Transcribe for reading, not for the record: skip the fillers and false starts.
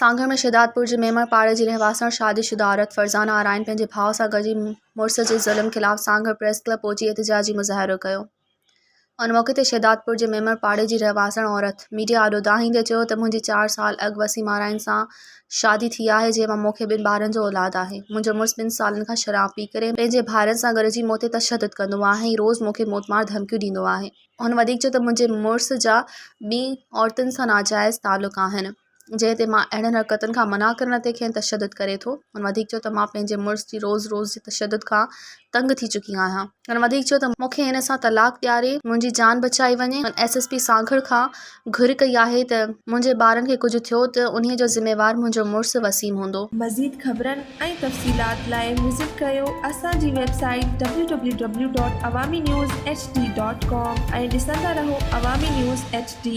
सांगड़ में शहदादपुर जे मेमण पाड़े जी रहवासण शादीशुदा औरत फरज़ाना आराइन पंहिंजे भाउ सां गॾिजी मुड़ुस जे ज़ुल्म ख़िलाफ़ सांगड़ प्रेस क्लब पहुची एहतिजाजी मुज़ाहिरो कयो। उन मौक़े ते शहदादपुर जे मेमण पाड़े जी रहवासण औरत मीडिया आॾो दाहींदे चयो त मुंहिंजी 4 साल अॻु वसीम आराइन सां शादी थी आहे, जंहिं मां मूंखे 2 ॿारनि जो औलाद आहे। मुंहिंजो मुड़ुसु 2 सालनि खां शराब पी करे पंहिंजे भाउरनि सां गॾिजी मूं ते तशदुद कंदो आहे ऐं रोज़ु मूंखे मौतमार धमकियूं ॾींदो आहे। हुन वधीक चयो त मुंहिंजे मुड़ुस जा ॿी औरतुनि सां नाजाइज़ तालुक़ आहिनि, जंहिं ते मां अहिड़नि हरकतुनि खां मना करण ते खेनि तशदुद करे थो। हुन वधीक चयो त मां पंहिंजे मुड़ुस जी रोज़ जे तशदुद खां तंग थी चुकी आहियां। हुन वधीक चयो त मूंखे हिन सां तलाक ॾियारे मुंहिंजी जान बचाई वञे। SSP सांगड़ खां घुर कई आहे त मुंहिंजे ॿारनि खे कुझु थियो त उन्हीअ जो ज़िम्मेवार मुंहिंजो मुड़ुसु वसीम हूंदो। मज़ीद ख़बरनि ऐं तफ़सीलात लाइ विज़िट कयो असांजी वेबसाइट www.awamiNewsHD.com ऐं ॾिसंदा रहो अवामी न्यूज़ HD।